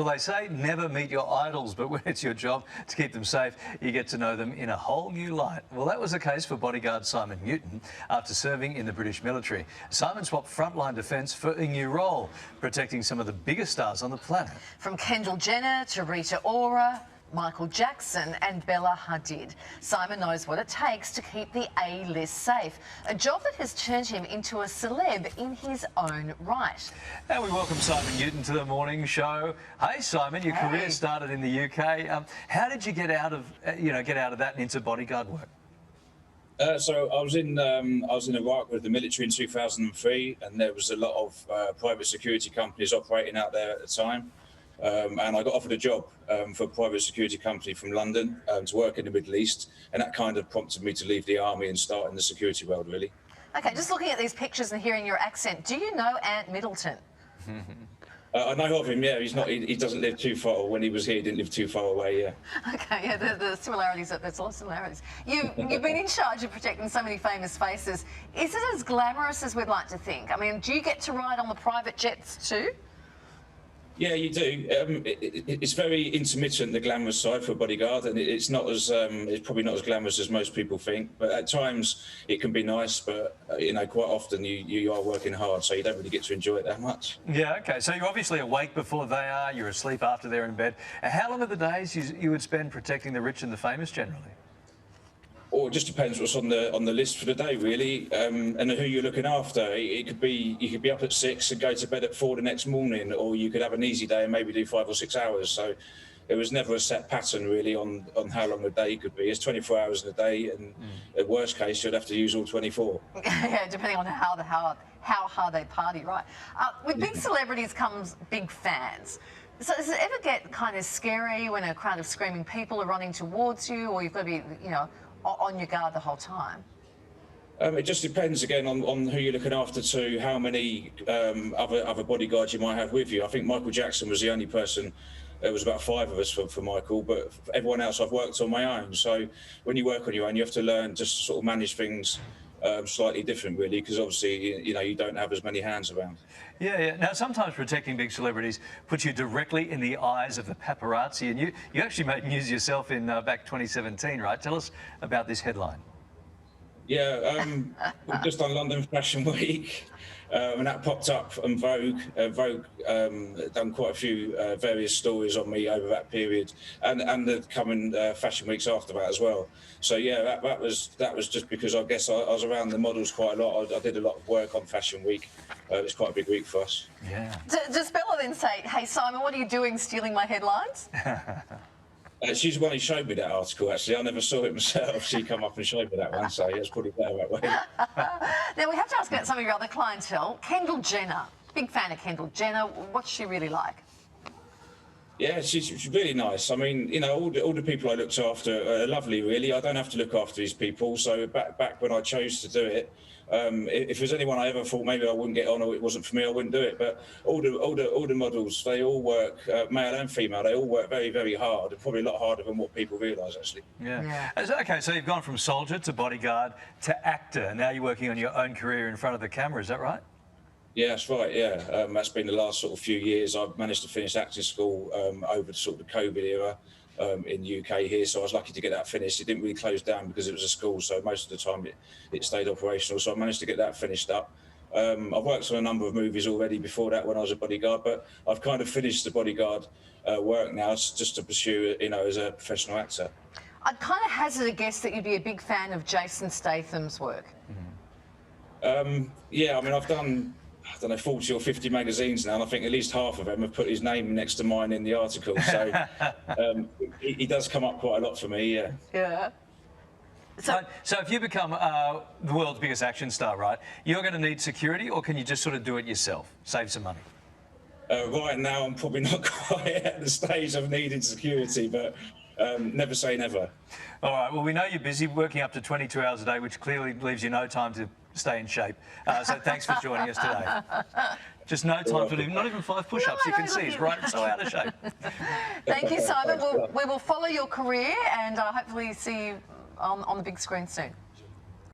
Well, they say never meet your idols, but when it's your job to keep them safe, you get to know them in a whole new light. Well, that was the case for bodyguard Simon Newton after serving in the British military. Simon swapped frontline defence for a new role, protecting some of the biggest stars on the planet. From Kendall Jenner to Rita Ora, Michael Jackson and Bella Hadid. Simon knows what it takes to keep the A-list safe, a job that has turned him into a celeb in his own right. And we welcome Simon Newton to the morning show. Hey, Simon, your career started in the UK. How did you get out of that and into bodyguard work? So I was in Iraq with the military in 2003, and there was a lot of private security companies operating out there at the time. And I got offered a job for a private security company from London to work in the Middle East, and that kind of prompted me to leave the army and start in the security world, really. Okay, just looking at these pictures and hearing your accent, do you know Ant Middleton? I know of him, yeah. He doesn't live too far. When he was here, he didn't live too far away, yeah. Okay, yeah, the similarities, there's a lot of similarities. You've been in charge of protecting so many famous faces. Is it as glamorous as we'd like to think? I mean, do you get to ride on the private jets too? Yeah, you do. It's very intermittent, the glamorous side for a bodyguard, and it's not as it's probably not as glamorous as most people think. But at times it can be nice, but quite often you are working hard, so you don't really get to enjoy it that much. Yeah, okay. So you're obviously awake before they are. You're asleep after they're in bed. How long are the days you would spend protecting the rich and the famous generally? Or it just depends what's on the list for the day, really, and who you're looking after. You could be up at 6 and go to bed at 4 the next morning, or you could have an easy day and maybe do 5 or 6 hours. So there was never a set pattern really on how long a day could be. It's 24 hours in a day, and at worst case you'd have to use all 24. Yeah, depending on how hard they party, right? With big celebrities comes big fans. So does it ever get kind of scary when a crowd of screaming people are running towards you, or you've got to be, on your guard the whole time? It just depends again on who you're looking after, to how many other bodyguards you might have with you. I think Michael Jackson was the only person. There was about 5 of us for Michael, but for everyone else I've worked on my own. So when you work on your own, you have to learn just to sort of manage things slightly different, really, because obviously you don't have as many hands around. Yeah. Now, sometimes protecting big celebrities puts you directly in the eyes of the paparazzi, and you actually made news yourself in back 2017, right? Tell us about this headline. Yeah, we've just done London Fashion Week, and that popped up on Vogue. Vogue done quite a few various stories on me over that period, and the coming fashion weeks after that as well. So yeah, that was just because I guess I was around the models quite a lot. I did a lot of work on Fashion Week. It was quite a big week for us. Yeah. Does Bella then say, "Hey Simon, what are you doing, stealing my headlines"? She's the one who showed me that article, actually. I never saw it myself. She come up and showed me that one, so yeah, it's probably better that way. Now, we have to ask about some of your other clientele. Kendall Jenner. Big fan of Kendall Jenner. What's she really like? Yeah, she's really nice. I mean, all the people I looked after are lovely, really. I don't have to look after these people. So back when I chose to do it, if there's anyone I ever thought maybe I wouldn't get on or it wasn't for me, I wouldn't do it. But all the models, they all work, male and female, they all work very, very hard, and probably a lot harder than what people realise, actually. Yeah. Okay, so you've gone from soldier to bodyguard to actor. Now you're working on your own career in front of the camera, is that right? Yeah, that's right, yeah. That's been the last sort of few years. I've managed to finish acting school over sort of the COVID era in the UK here, so I was lucky to get that finished. It didn't really close down because it was a school, so most of the time it stayed operational, so I managed to get that finished up. I've worked on a number of movies already before that when I was a bodyguard, but I've kind of finished the bodyguard work now just to pursue, as a professional actor. I'd kind of hazard a guess that you'd be a big fan of Jason Statham's work. Yeah, I mean, I've done, I don't know, 40 or 50 magazines now, and I think at least half of them have put his name next to mine in the article. So he does come up quite a lot for me, yeah. Yeah. So if you become the world's biggest action star, right, you're going to need security, or can you just sort of do it yourself, save some money? Right now, I'm probably not quite at the stage of needing security, but never say never. All right, well, we know you're busy working up to 22 hours a day, which clearly leaves you no time to stay in shape. So thanks for joining us today. Just no time for not even 5 push-ups. You can see he's right so out of shape. Thank you, Simon. We will follow your career and hopefully see you on the big screen soon.